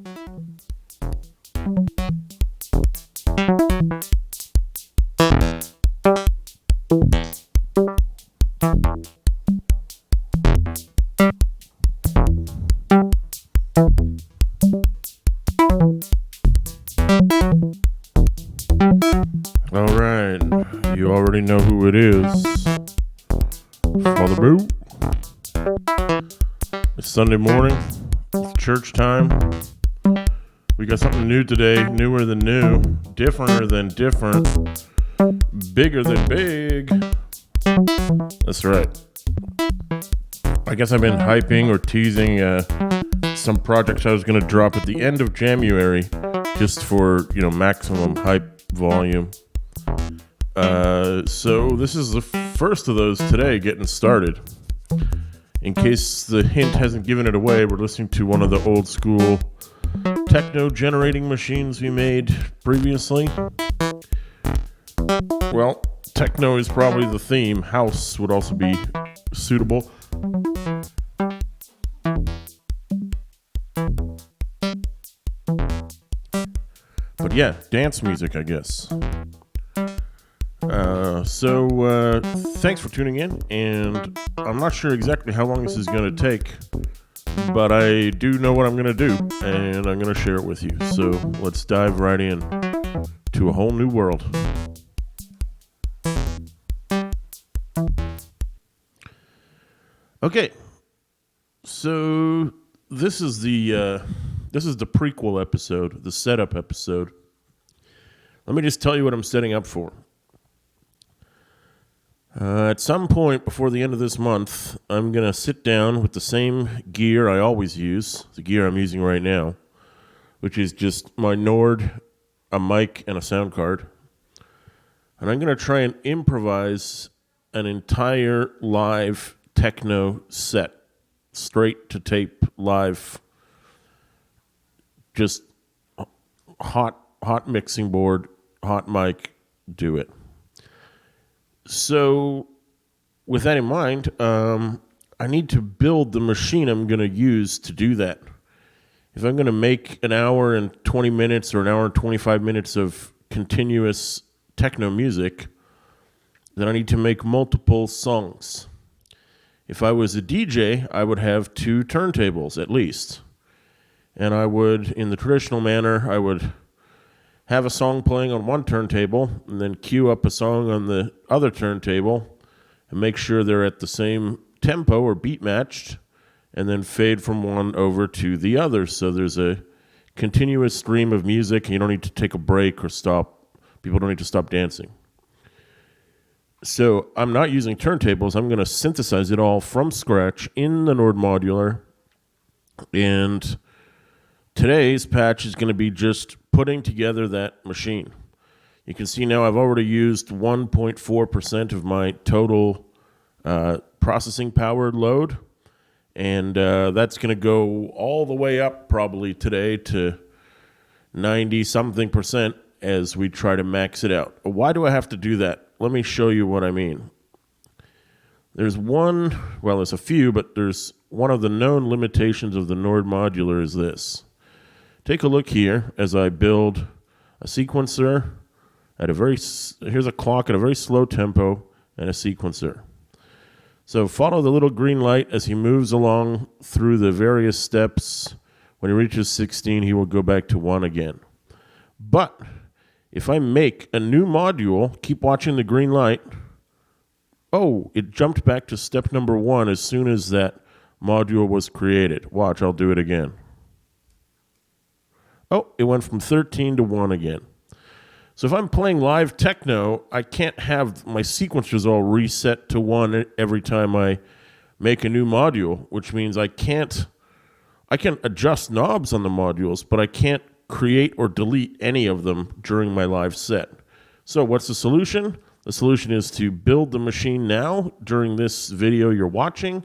All right, you already know who it is. Father Boo. It's Sunday morning. It's church time. We got something new today, newer than new, differenter than different, bigger than big. That's right. I guess I've been hyping or teasing some projects I was going to drop at the end of January just for, maximum hype volume. So this is the first of those today, getting started. In case the hint hasn't given it away, we're listening to one of the old school techno generating machines we made previously. Well, techno is probably the theme. House would also be suitable. But yeah, dance music, I guess. So thanks for tuning in, and I'm not sure exactly how long this is going to take, but I do know what I'm going to do, and I'm going to share it with you. So let's dive right in to a whole new world. Okay, so this is the prequel episode, the setup episode. Let me just tell you what I'm setting up for. At some point before the end of this month, I'm going to sit down with the same gear I always use, the gear I'm using right now, which is just my Nord, a mic, and a sound card. And I'm going to try and improvise an entire live techno set, straight to tape, live, just hot mixing board, hot mic, do it. So, with that in mind, I need to build the machine I'm going to use to do that. If I'm going to make an hour and 20 minutes or an hour and 25 minutes of continuous techno music, then I need to make multiple songs. If I was a DJ, I would have 2 turntables at least. And I would, in the traditional manner, I would have a song playing on one turntable and then cue up a song on the other turntable and make sure they're at the same tempo or beat matched, and then fade from one over to the other. So there's a continuous stream of music and you don't need to take a break or stop. People don't need to stop dancing. So I'm not using turntables. I'm going to synthesize it all from scratch in the Nord Modular. And today's patch is going to be just putting together that machine. You can see now I've already used 1.4% of my total processing power load, and that's going to go all the way up probably today to 90-something% as we try to max it out. Why do I have to do that? Let me show you what I mean. There's a few, but there's one of the known limitations of the Nord Modular is this. Take a look here as I build a sequencer here's a clock at a very slow tempo and a sequencer. So follow the little green light as he moves along through the various steps. When he reaches 16, he will go back to 1 again. But if I make a new module, keep watching the green light. Oh, it jumped back to step number 1 as soon as that module was created. Watch, I'll do it again. Oh, it went from 13 to 1 again. So if I'm playing live techno, I can't have my sequencers all reset to 1 every time I make a new module, which means I can adjust knobs on the modules, but I can't create or delete any of them during my live set. So what's the solution? The solution is to build the machine now during this video you're watching,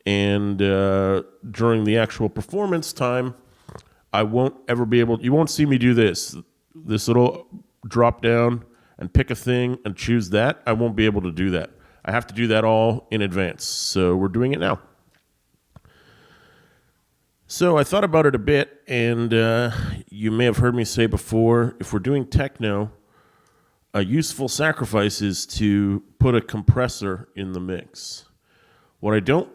and during the actual performance time, I won't ever be able, you won't see me do this little drop down and pick a thing and choose that. I won't be able to do that. I have to do that all in advance. So we're doing it now. So I thought about it a bit, and you may have heard me say before, if we're doing techno, a useful sacrifice is to put a compressor in the mix. What I don't,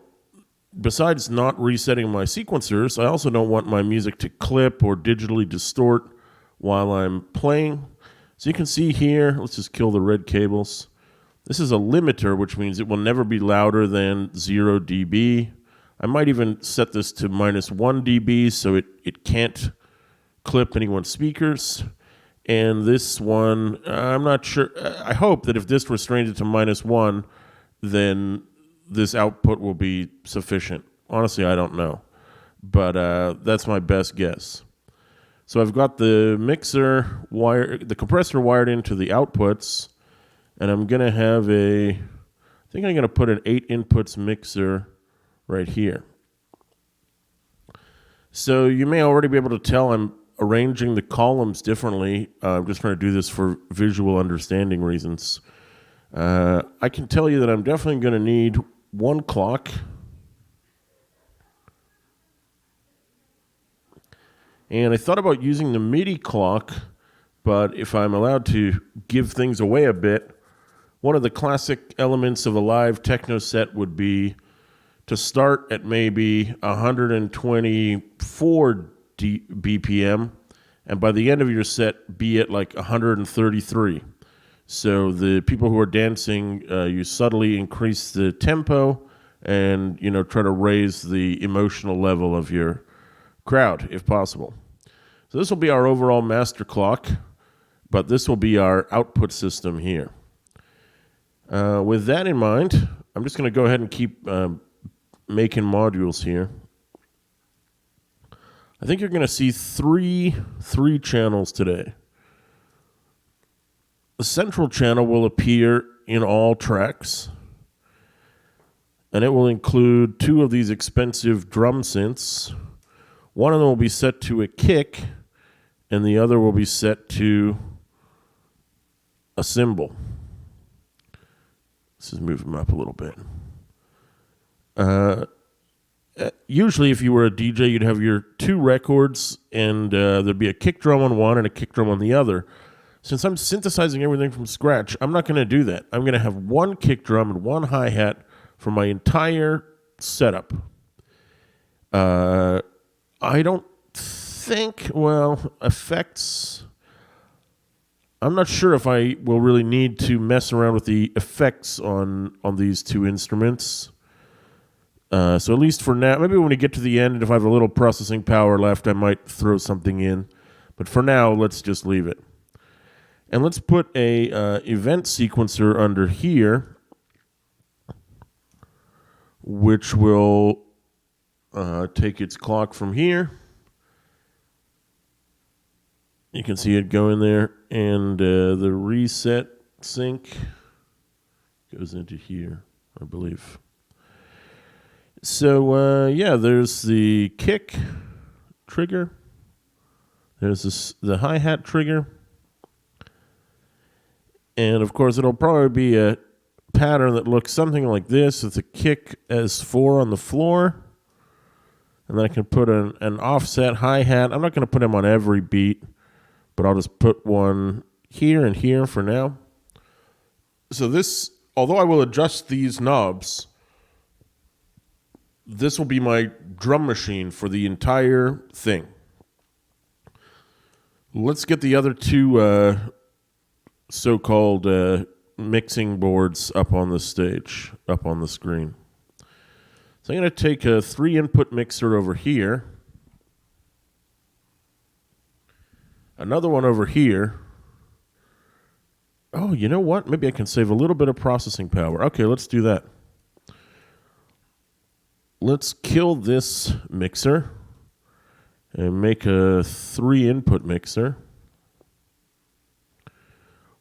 besides not resetting my sequencers, I also don't want my music to clip or digitally distort while I'm playing. So you can see here, let's just kill the red cables. This is a limiter, which means it will never be louder than 0 dB. I might even set this to -1 dB so it can't clip anyone's speakers. And this one, I'm not sure. I hope that if this restrains it to -1, then this output will be sufficient. Honestly, I don't know. But that's my best guess. So I've got the mixer wire, the compressor wired into the outputs, and I'm going to have I think I'm going to put an 8 inputs mixer right here. So you may already be able to tell I'm arranging the columns differently. I'm just trying to do this for visual understanding reasons. I can tell you that I'm definitely going to need one clock. And I thought about using the MIDI clock, but if I'm allowed to give things away a bit, one of the classic elements of a live techno set would be to start at maybe 124 BPM, and by the end of your set, be at like 133. So the people who are dancing, you subtly increase the tempo and, try to raise the emotional level of your crowd, if possible. So this will be our overall master clock, but this will be our output system here. With that in mind, I'm just going to go ahead and keep making modules here. I think you're going to see three channels today. The central channel will appear in all tracks, and it will include 2 of these expensive drum synths. One of them will be set to a kick, and the other will be set to a cymbal. Let's just move them up a little bit. Usually, if you were a DJ, you'd have your 2 records, and there'd be a kick drum on one and a kick drum on the other. Since I'm synthesizing everything from scratch, I'm not going to do that. I'm going to have 1 kick drum and 1 hi-hat for my entire setup. I don't think, effects. I'm not sure if I will really need to mess around with the effects on these 2 instruments. So at least for now, maybe when we get to the end, if I have a little processing power left, I might throw something in. But for now, let's just leave it. And let's put a event sequencer under here, which will take its clock from here. You can see it go in there, and the reset sync goes into here, I believe. So, there's the kick trigger. There's the hi-hat trigger. And, of course, it'll probably be a pattern that looks something like this with a kick as 4 on the floor. And then I can put an offset hi-hat. I'm not going to put them on every beat, but I'll just put one here and here for now. So this, although I will adjust these knobs, this will be my drum machine for the entire thing. Let's get the other 2 so-called mixing boards up on the stage, up on the screen. So I'm going to take a 3-input mixer over here, another one over here. Oh, you know what? Maybe I can save a little bit of processing power. Okay, let's do that. Let's kill this mixer and make a 3-input mixer.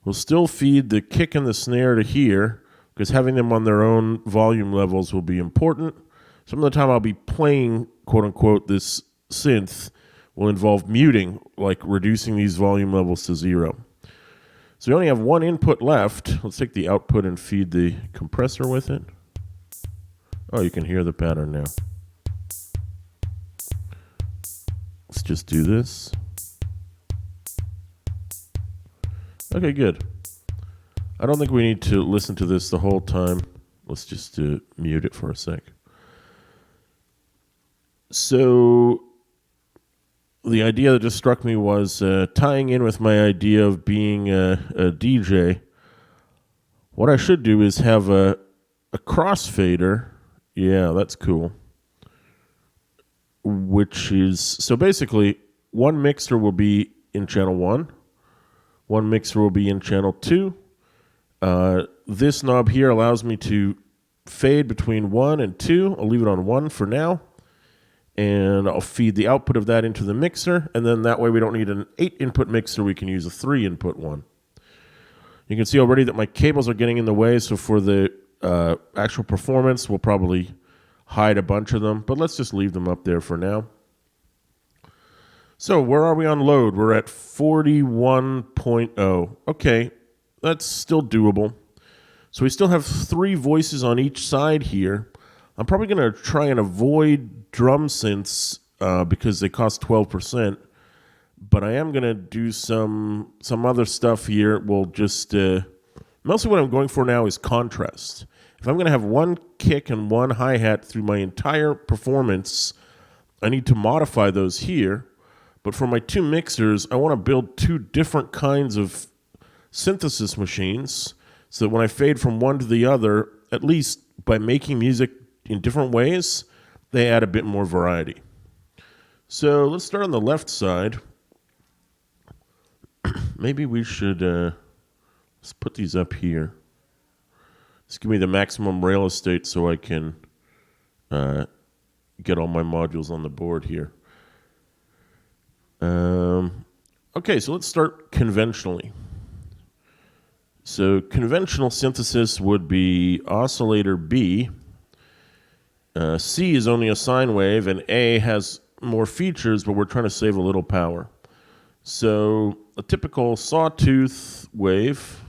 We'll still feed the kick and the snare to here, because having them on their own volume levels will be important. Some of the time I'll be playing, quote-unquote, this synth will involve muting, like reducing these volume levels to 0. So we only have 1 input left. Let's take the output and feed the compressor with it. Oh, you can hear the pattern now. just do this. Okay, good. I don't think we need to listen to this the whole time. Let's just mute it for a sec. So the idea that just struck me was tying in with my idea of being a DJ. What I should do is have a crossfader. Yeah, that's cool. Which is, so basically, one mixer will be in channel 1. One mixer will be in channel 2. This knob here allows me to fade between 1 and 2. I'll leave it on 1 for now. And I'll feed the output of that into the mixer. And then that way we don't need an 8-input mixer. We can use a 3-input one. You can see already that my cables are getting in the way. So for the actual performance, we'll probably hide a bunch of them. But let's just leave them up there for now. So where are we on load? We're at 41.0. Okay, that's still doable. So we still have 3 voices on each side here. I'm probably going to try and avoid drum synths because they cost 12%. But I am going to do some other stuff here. We'll just... mostly what I'm going for now is contrast. If I'm going to have one kick and one hi-hat through my entire performance, I need to modify those here. But for my 2 mixers, I want to build 2 different kinds of synthesis machines so that when I fade from one to the other, at least by making music in different ways, they add a bit more variety. So let's start on the left side. Maybe we should let's put these up here. Let's give me the maximum rail estate so I can get all my modules on the board here. Okay, so let's start conventionally. So conventional synthesis would be oscillator B. C is only a sine wave, and A has more features, but we're trying to save a little power. So a typical sawtooth wave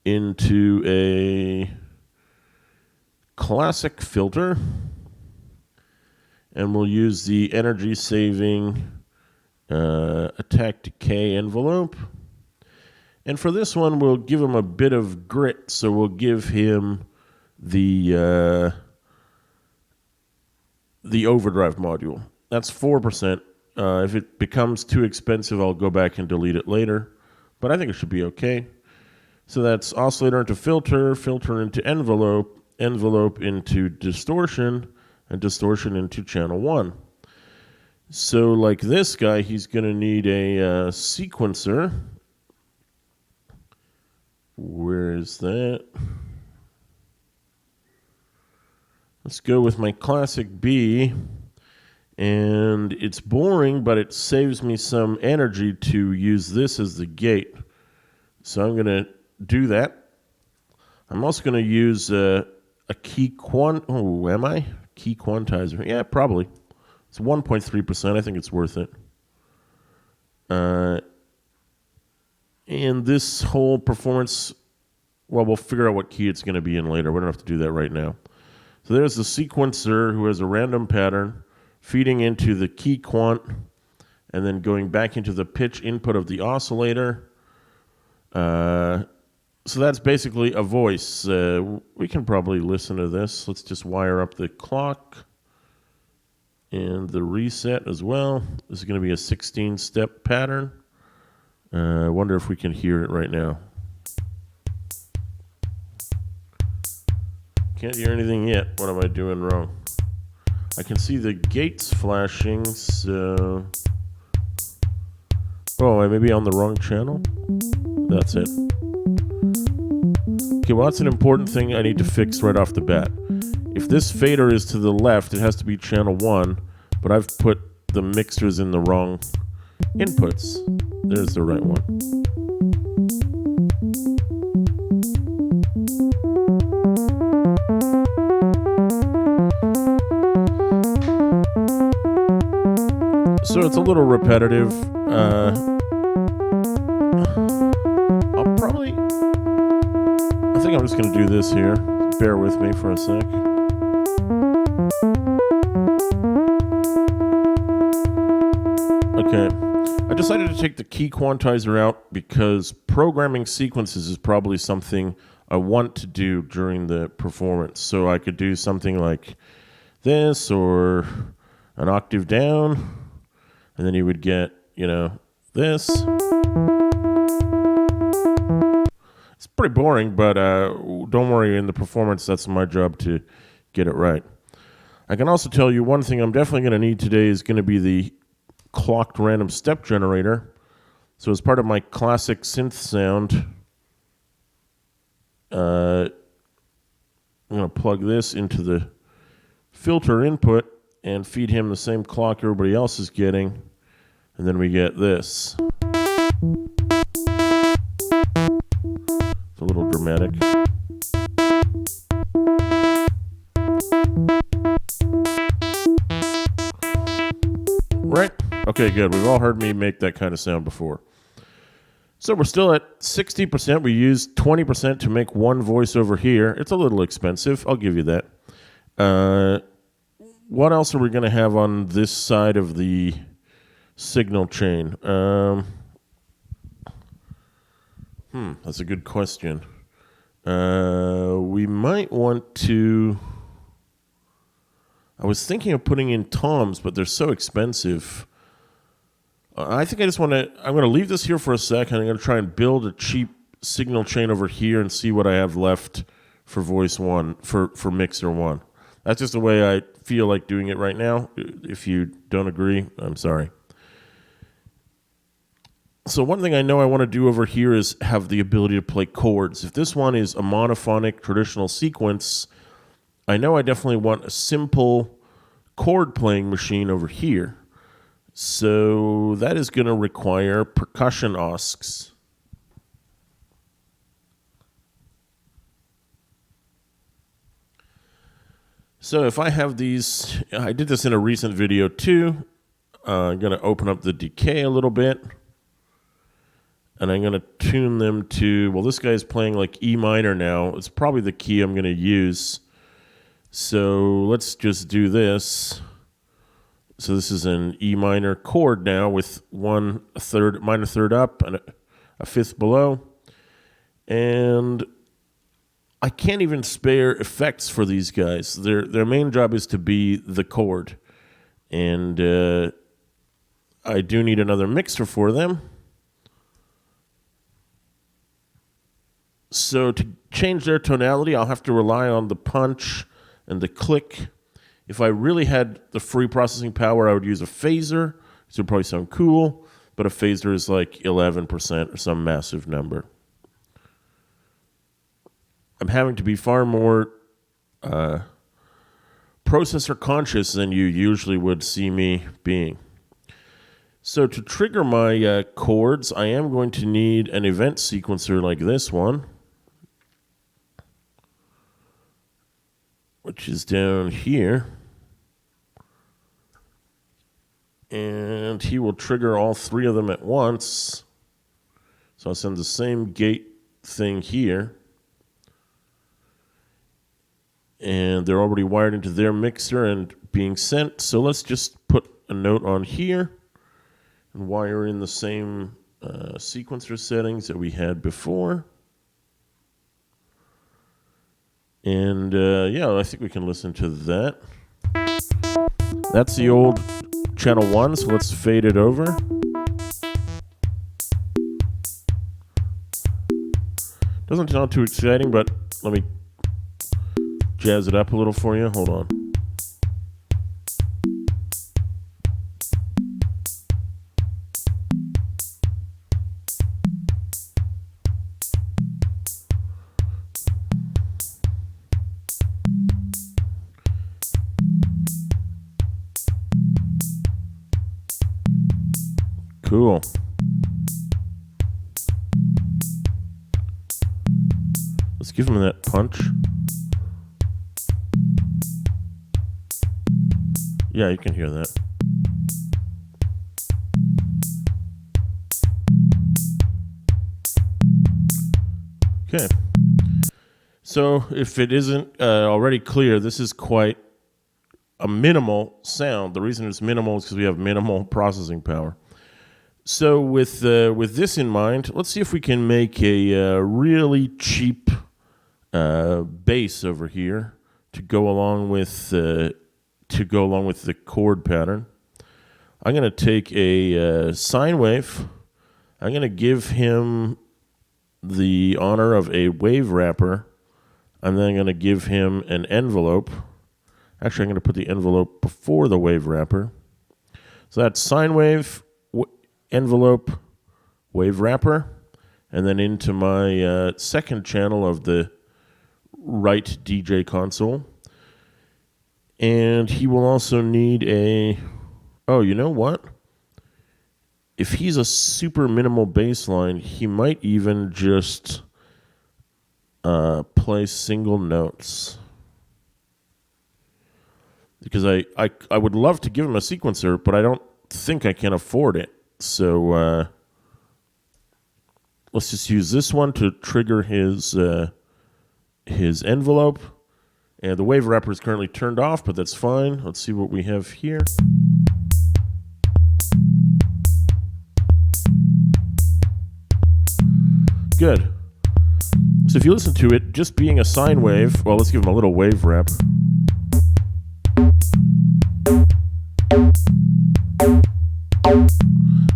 into a classic filter, and we'll use the energy-saving attack decay envelope. And for this one, we'll give him a bit of grit, so we'll give him the overdrive module. That's 4%. If it becomes too expensive, I'll go back and delete it later. But I think it should be okay. So that's oscillator into filter, filter into envelope, envelope into distortion, and distortion into channel 1. So like this guy, he's going to need a sequencer. Where is that? Let's go with my classic B. And it's boring, but it saves me some energy to use this as the gate. So I'm going to do that. I'm also going to use a key key quantizer. Yeah, probably. It's 1.3%. I think it's worth it. And this whole performance, well, we'll figure out what key it's going to be in later. We don't have to do that right now. So there's the sequencer who has a random pattern feeding into the key quant and then going back into the pitch input of the oscillator. So that's basically a voice. We can probably listen to this. Let's just wire up the clock and the reset as well. This is going to be a 16-step pattern. I wonder if we can hear it right now. Can't hear anything yet. What am I doing wrong? I can see the gates flashing, so... Oh, I may be on the wrong channel? That's it. Okay, well, that's an important thing I need to fix right off the bat. If this fader is to the left, it has to be channel 1, but I've put the mixers in the wrong inputs. There's the right one. So it's a little repetitive. I think I'm just going to do this here. Bear with me for a sec. Okay. I decided to take the key quantizer out because programming sequences is probably something I want to do during the performance. So I could do something like this or an octave down, and then you would get, this. It's pretty boring, but don't worry, in the performance, that's my job to get it right. I can also tell you one thing I'm definitely going to need today is going to be the clocked random step generator. So as part of my classic synth sound, I'm going to plug this into the filter input and feed him the same clock everybody else is getting, and then we get this. It's a little dramatic. Right? Okay, good. We've all heard me make that kind of sound before. So we're still at 60%. We used 20% to make one voice over here. It's a little expensive. I'll give you that. What else are we going to have on this side of the signal chain? That's a good question. We might want to... I was thinking of putting in toms, but they're so expensive. I think I just want to... I'm going to leave this here for a second. I'm going to try and build a cheap signal chain over here and see what I have left for voice one, for mixer one. That's just the way I feel like doing it right now. If you don't agree, I'm sorry. So one thing I know I want to do over here is have the ability to play chords. If this one is a monophonic traditional sequence, I know I definitely want a simple chord playing machine over here. So that is going to require percussion oscs. So if I have these, I did this in a recent video too. I'm going to open up the decay a little bit. And I'm going to tune them to, well, this guy's playing like E minor now. It's probably the key I'm going to use. So let's just do this. So this is an E minor chord now with minor third up and a fifth below. And I can't even spare effects for these guys. Their main job is to be the chord. And I do need another mixer for them. So to change their tonality, I'll have to rely on the punch and the click. If I really had the free processing power, I would use a phaser. This would probably sound cool, but a phaser is like 11% or some massive number. I'm having to be far more processor conscious than you usually would see me being. So to trigger my chords, I am going to need an event sequencer like this one, which is down here. And he will trigger all three of them at once. So I'll send the same gate thing here. And they're already wired into their mixer and being sent. So let's just put a note on here and wire in the same sequencer settings that we had before. And yeah, I think we can listen to that. That's the old channel 1, so let's fade it over. Doesn't sound too exciting, but let me jazz it up a little for you. Hold on. Cool. Let's give him that punch. Yeah, you can hear that. Okay. So if it isn't already clear, this is quite a minimal sound. The reason it's minimal is because we have minimal processing power. So with this in mind, let's see if we can make a really cheap bass over here to go along with the chord pattern. I'm going to take a sine wave. I'm going to give him the honor of a wave wrapper. I'm then going to give him an envelope. Actually, I'm going to put the envelope before the wave wrapper. So that's sine wave, envelope, wave wrapper, and then into my second channel of the right DJ console. And he will also need oh, you know what? If he's a super minimal bass line, he might even just play single notes. Because I would love to give him a sequencer, but I don't think I can afford it. So let's just use this one to trigger his envelope. And the wave wrapper is currently turned off, but that's fine. Let's see what we have here. Good. So if you listen to it, just being a sine wave, well, let's give him a little wave wrap.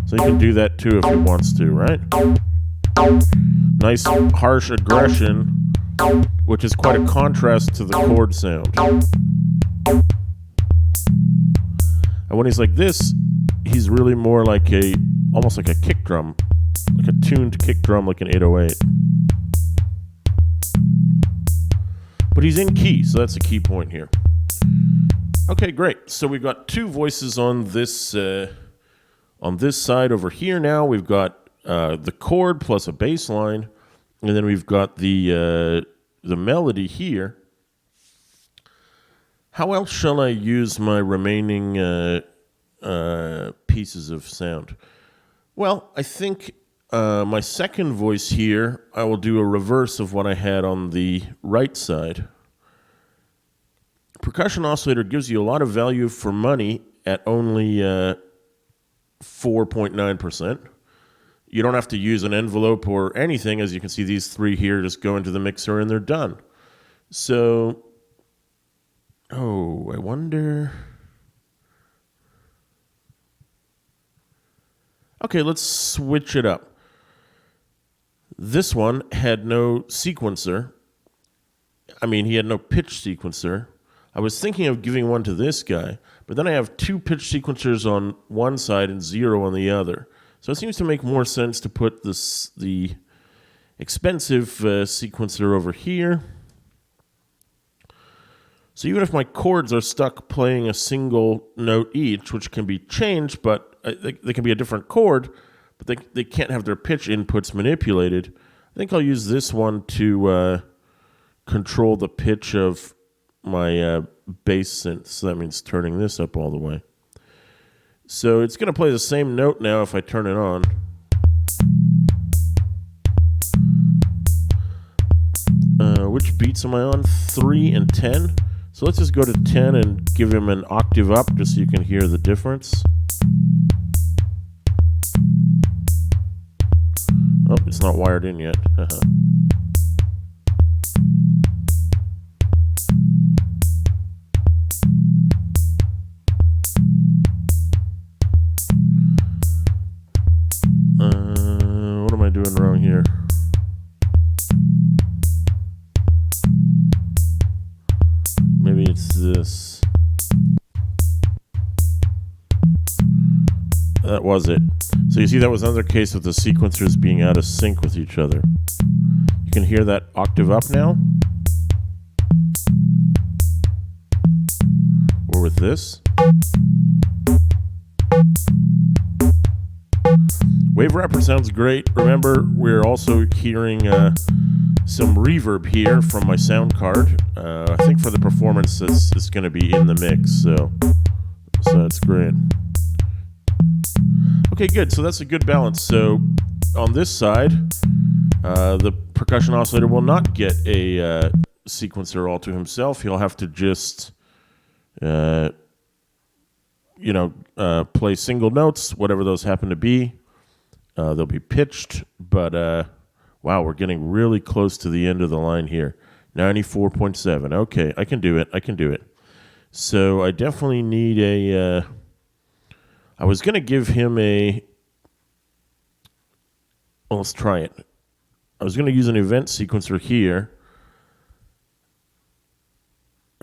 So he can do that too if he wants to, right? Nice harsh aggression, which is quite a contrast to the chord sound. And when he's like this, he's really more like almost like a kick drum, like a tuned kick drum, like an 808. But he's in key, so that's a key point here. Okay, great. So we've got two voices on this side over here now. We've got the chord plus a bass line, and then we've got the melody here. How else shall I use my remaining pieces of sound? Well, I think my second voice here, I will do a reverse of what I had on the right side. Percussion oscillator gives you a lot of value for money at only 4.9%. You don't have to use an envelope or anything. As you can see, these three here just go into the mixer and they're done. So, I wonder... Okay, let's switch it up. This one had no sequencer. I mean, he had no pitch sequencer. I was thinking of giving one to this guy, but then I have two pitch sequencers on one side and 0 on the other. So it seems to make more sense to put the expensive sequencer over here. So even if my chords are stuck playing a single note each, which can be changed, but they can be a different chord, but they can't have their pitch inputs manipulated, I think I'll use this one to control the pitch of my bass synth. So that means turning this up all the way. So it's going to play the same note now if I turn it on. Which beats am I on? 3 and 10. So let's just go to 10 and give him an octave up just so you can hear the difference. Oh, it's not wired in yet. What am I doing wrong here? Maybe it's this. That was it. So you see that was another case of the sequencers being out of sync with each other. You can hear that octave up now. Or with this. Wave wrapper sounds great. Remember, we're also hearing some reverb here from my sound card. I think for the performance, it's going to be in the mix, so that's great. Okay, good. So that's a good balance. So on this side, the percussion oscillator will not get a sequencer all to himself. He'll have to just, play single notes, whatever those happen to be. They'll be pitched, but wow, we're getting really close to the end of the line here. 94.7. Okay, I can do it. So I definitely need a... I was going to give him a... Well, let's try it. I was going to use an event sequencer here.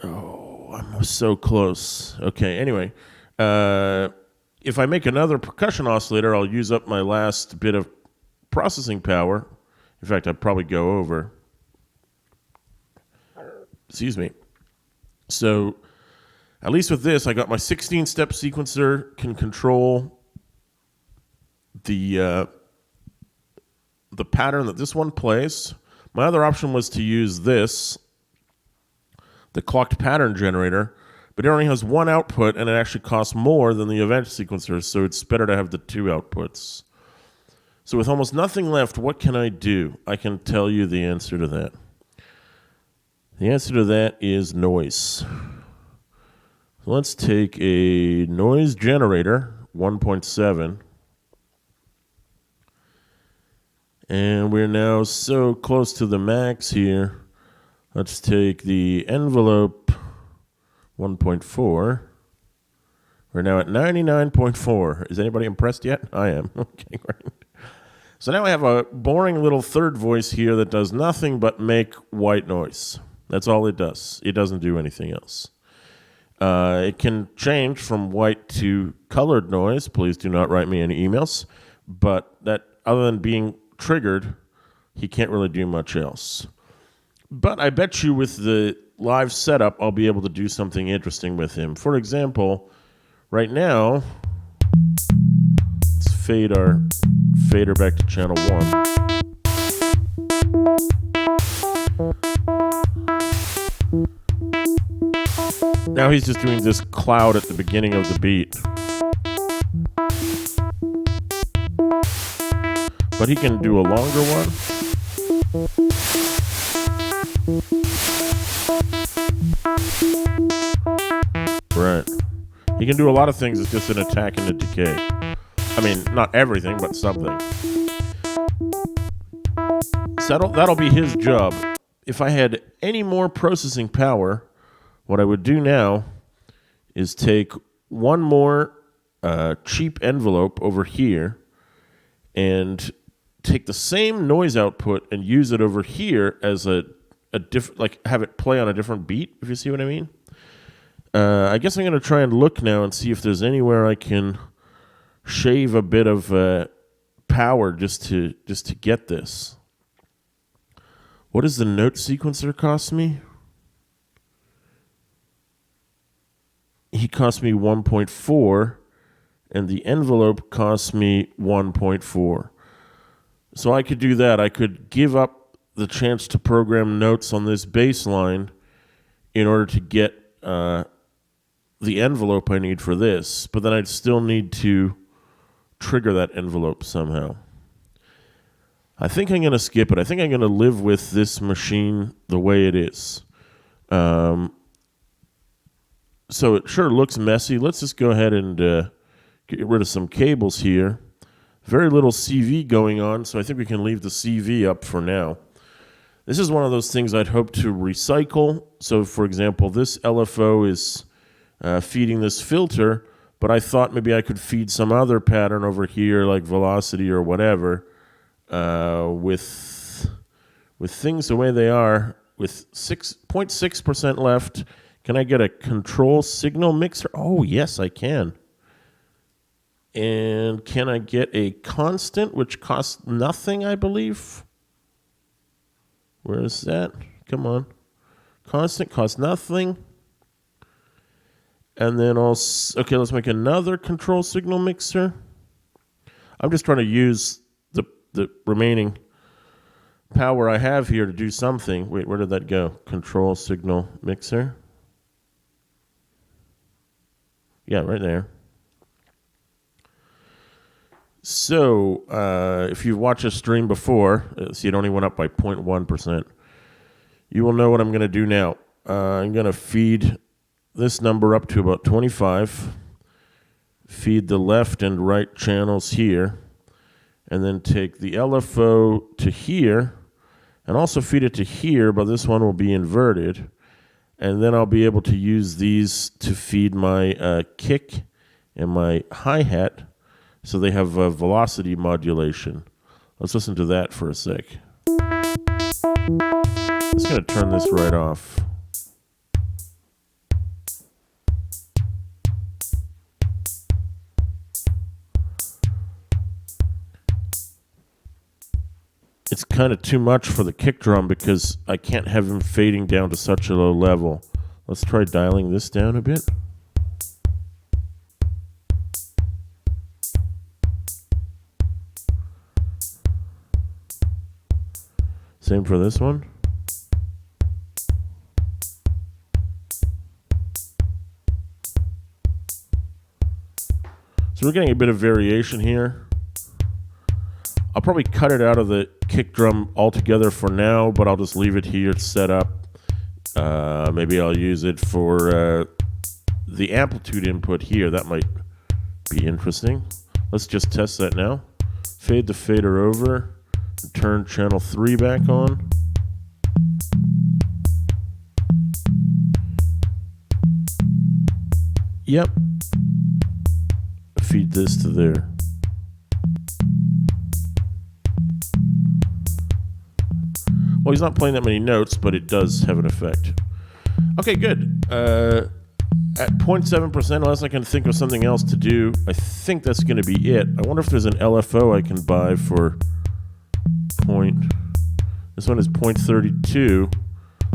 Oh, I'm so close. Okay, anyway. If I make another percussion oscillator, I'll use up my last bit of processing power. In fact, I'd probably go over. Excuse me. So, at least with this, I got my 16-step sequencer, can control the pattern that this one plays. My other option was to use this, the clocked pattern generator, but it only has one output, and it actually costs more than the event sequencer, so it's better to have the two outputs. So with almost nothing left, what can I do? I can tell you the answer to that. The answer to that is noise. Let's take a noise generator, 1.7, and we're now so close to the max here. Let's take the envelope, 1.4. We're now at 99.4. Is anybody impressed yet? I am. Okay, great. So now I have a boring little third voice here that does nothing but make white noise. That's all it does. It doesn't do anything else. It can change from white to colored noise. Please do not write me any emails. But that, other than being triggered, he can't really do much else. But I bet you with the live setup, I'll be able to do something interesting with him. For example, right now, let's fade our fader back to channel 1. Now he's just doing this cloud at the beginning of the beat. But he can do a longer one. Right. He can do a lot of things. It's just an attack and a decay. I mean, not everything, but something. So that'll be his job. If I had any more processing power, what I would do now is take one more cheap envelope over here and take the same noise output and use it over here as a different, like have it play on a different beat, if you see what I mean. I guess I'm going to try and look now and see if there's anywhere I can shave a bit of power just to get this. What does the note sequencer cost me? He cost me 1.4, and the envelope cost me 1.4. So I could do that. I could give up the chance to program notes on this bass line in order to get the envelope I need for this, but then I'd still need to trigger that envelope somehow. I think I'm going to skip it. I think I'm going to live with this machine the way it is. So it sure looks messy. Let's just go ahead and get rid of some cables here. Very little CV going on, so I think we can leave the CV up for now. This is one of those things I'd hope to recycle. So, for example, this LFO is feeding this filter, but I thought maybe I could feed some other pattern over here, like velocity or whatever, with things the way they are, with 6.6% left. Can I get a control signal mixer? Oh, yes, I can. And can I get a constant, which costs nothing, I believe? Where is that? Come on. Constant costs nothing. And then okay, let's make another control signal mixer. I'm just trying to use the remaining power I have here to do something. Wait, where did that go? Control signal mixer. Yeah, right there. So, if you've watched a stream before, see it only went up by 0.1%, you will know what I'm going to do now. I'm going to feed this number up to about 25, feed the left and right channels here, and then take the LFO to here, and also feed it to here, but this one will be inverted. And then I'll be able to use these to feed my kick and my hi-hat, so they have velocity modulation. Let's listen to that for a sec. I'm just going to turn this right off. It's kind of too much for the kick drum because I can't have him fading down to such a low level. Let's try dialing this down a bit. Same for this one. So we're getting a bit of variation here. I'll probably cut it out of the kick drum altogether for now, but I'll just leave it here set up. Maybe I'll use it for the amplitude input here. That might be interesting. Let's just test that now. Fade the fader over and turn channel 3 back on. Yep. Feed this to there. Well, he's not playing that many notes, but it does have an effect. Okay, good. At 0.7%, unless I can think of something else to do, I think that's going to be it. I wonder if there's an LFO I can buy for This one is 0.32.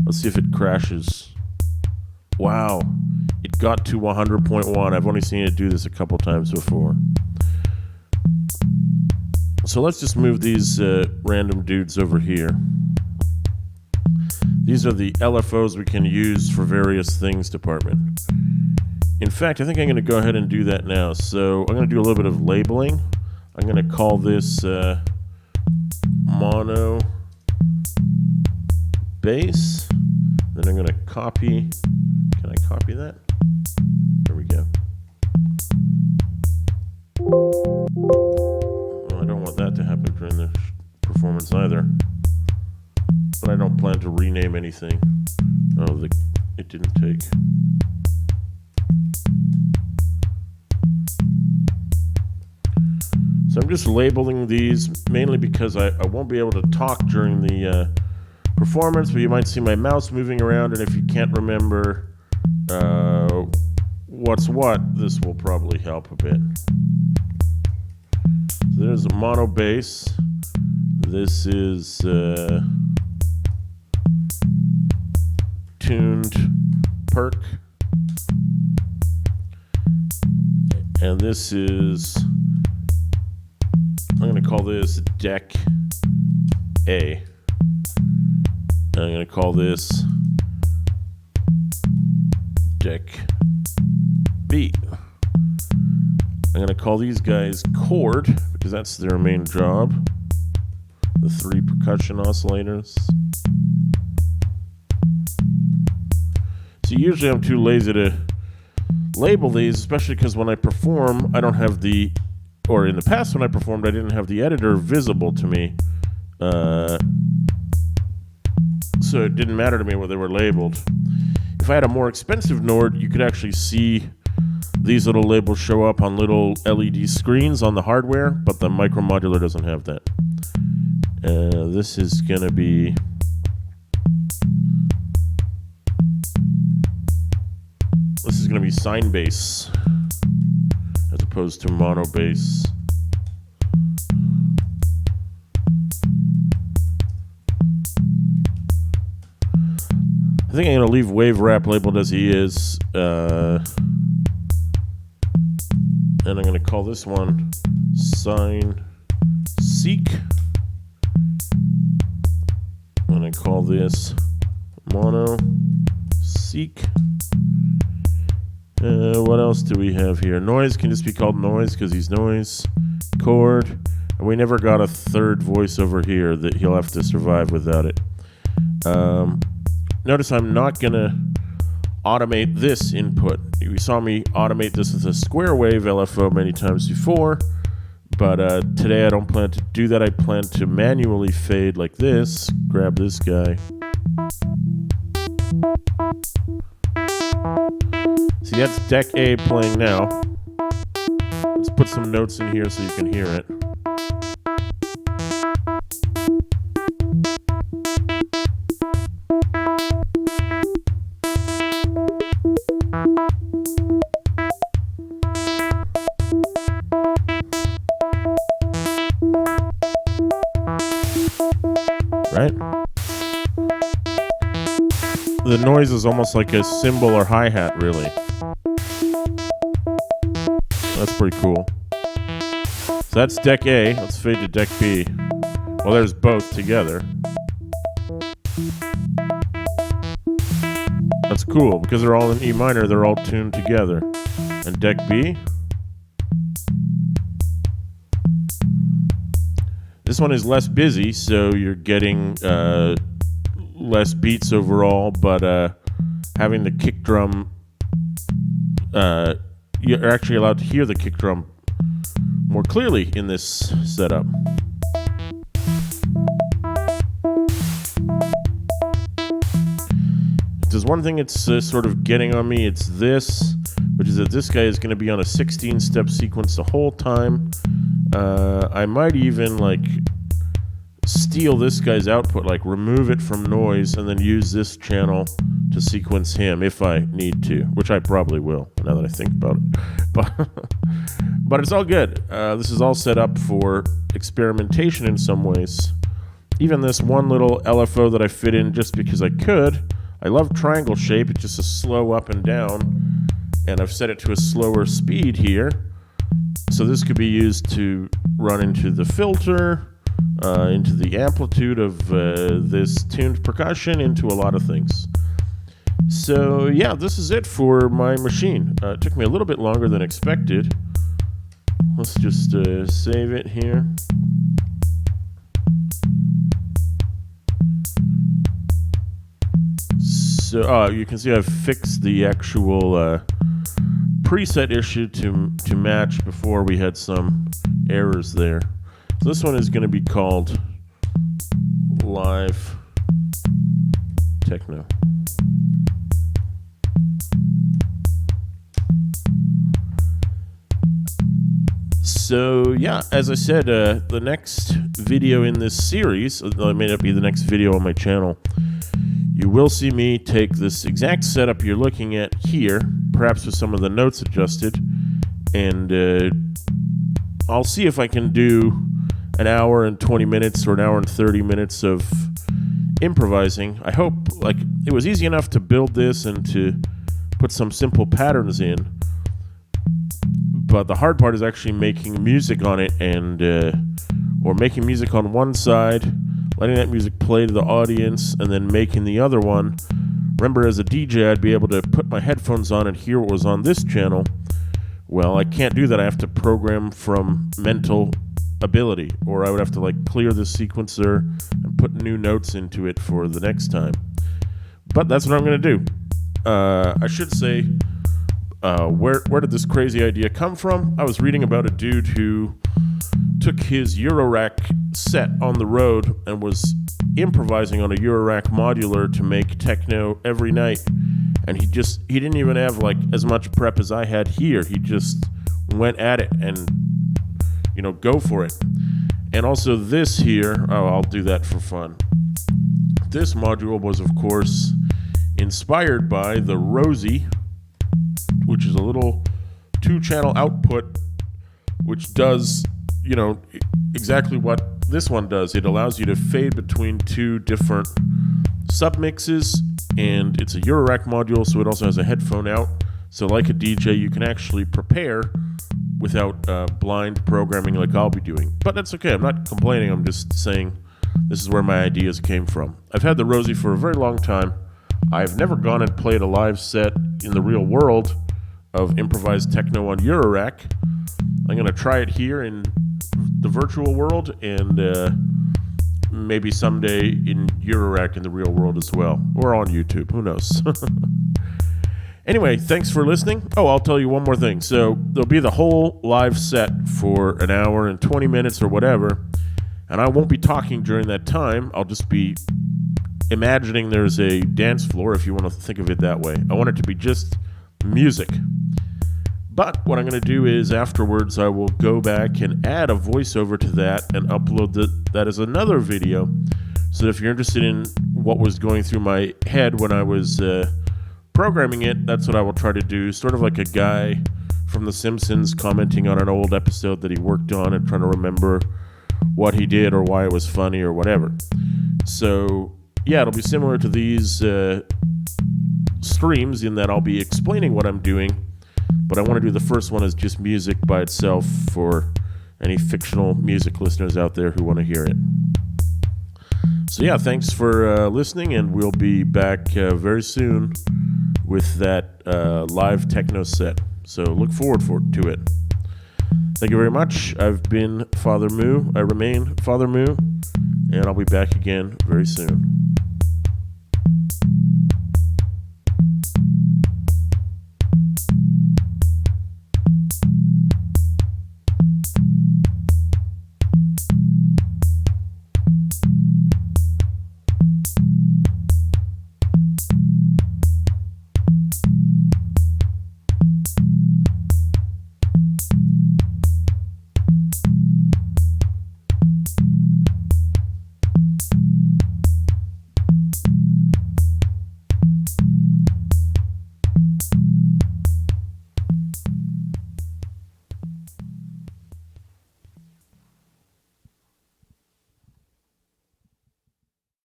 Let's see if it crashes. Wow. It got to 100.1. I've only seen it do this a couple times before. So let's just move these random dudes over here. These are the LFOs we can use for various things department. In fact, I think I'm going to go ahead and do that now. So I'm going to do a little bit of labeling. I'm going to call this mono bass. Then I'm going to copy. Can I copy that? There we go. Oh, I don't want that to happen during the performance either. But I don't plan to rename anything. Oh, it didn't take. So I'm just labeling these mainly because I won't be able to talk during the performance, but you might see my mouse moving around, and if you can't remember what's what, this will probably help a bit. So there's a mono bass. This is tuned perk, and this is, I'm going to call this deck A. And I'm going to call this deck B. I'm going to call these guys chord because that's their main job. The 3 percussion oscillators. So usually I'm too lazy to label these, especially because when I perform, I don't have the, or in the past when I performed, I didn't have the editor visible to me. So it didn't matter to me whether they were labeled. If I had a more expensive Nord, you could actually see these little labels show up on little LED screens on the hardware, but the Micro Modular doesn't have that. This is going to be... This is going to be sine bass as opposed to mono bass. I think I'm going to leave wave wrap labeled as he is. And I'm going to call this one sine seek. I'm going to call this mono seek. What else do we have here? Noise can just be called noise because he's noise. Chord. And we never got a third voice over here that he'll have to survive without it. Notice I'm not going to automate this input. You saw me automate this with a square wave LFO many times before, But today I don't plan to do that. I plan to manually fade like this. Grab this guy. See, that's deck A playing now. Let's put some notes in here so you can hear it. Right? The noise is almost like a cymbal or hi-hat, really. That's pretty cool. So that's deck A. Let's fade to deck B. Well, there's both together. That's cool, because they're all in E minor, they're all tuned together. And deck B. This one is less busy, so you're getting less beats overall, but having the kick drum, you're actually allowed to hear the kick drum more clearly in this setup. If there's one thing it's sort of getting on me, it's this, which is that this guy is going to be on a 16-step sequence the whole time. I might even steal this guy's output, remove it from noise and then use this channel to sequence him if I need to, which I probably will now that I think about it. But it's all good. This is all set up for experimentation in some ways. Even this one little LFO that I fit in just because I could. I love triangle shape. It's just a slow up and down, and I've set it to a slower speed here. So this could be used to run into the filter, into the amplitude of this tuned percussion, into a lot of things. So yeah, this is it for my machine. It took me a little bit longer than expected. Let's just save it here. So you can see I've fixed the actual preset issue to match before we had some errors there. So this one is going to be called Live Techno. So yeah, as I said, the next video in this series, it may not be the next video on my channel, you will see me take this exact setup you're looking at here, perhaps with some of the notes adjusted, and I'll see if I can do an hour and 20 minutes or an hour and 30 minutes of improvising. I hope, it was easy enough to build this and to put some simple patterns in, but the hard part is actually making music on it, and or making music on one side, letting that music play to the audience, and then making the other one. Remember, as a DJ, I'd be able to put my headphones on and hear what was on this channel. Well, I can't do that. I have to program from mental ability, or I would have to clear the sequencer and put new notes into it for the next time. But that's what I'm going to do. I should say, where did this crazy idea come from? I was reading about a dude who took his Eurorack set on the road and was improvising on a Eurorack modular to make techno every night, and he didn't even have as much prep as I had here. He just went at it and go for it. And also this here, I'll do that for fun. This module was of course inspired by the Rosie, which is a little 2-channel output which does exactly what this one does. It allows you to fade between 2 different submixes, and it's a Eurorack module, so it also has a headphone out. So like a DJ, you can actually prepare without blind programming like I'll be doing. But that's okay. I'm not complaining. I'm just saying this is where my ideas came from. I've had the Rosie for a very long time. I've never gone and played a live set in the real world of improvised techno on Eurorack. I'm going to try it here in the virtual world, and maybe someday in Eurorack in the real world as well, or on YouTube. Who knows? Anyway, thanks for listening. Oh, I'll tell you one more thing. So there'll be the whole live set for an hour and 20 minutes or whatever, and I won't be talking during that time. I'll just be imagining there's a dance floor, if you want to think of it that way. I want it to be just music. But what I'm going to do is afterwards I will go back and add a voiceover to that and upload that as another video. So that if you're interested in what was going through my head when I was programming it, that's what I will try to do. Sort of like a guy from The Simpsons commenting on an old episode that he worked on and trying to remember what he did or why it was funny or whatever. So yeah, it'll be similar to these streams in that I'll be explaining what I'm doing, but I want to do the first one as just music by itself for any fictional music listeners out there who want to hear it. So yeah, thanks for listening, and we'll be back very soon with that live techno set. So look forward to it. Thank you very much. I've been Father Moo. I remain Father Moo, and I'll be back again very soon.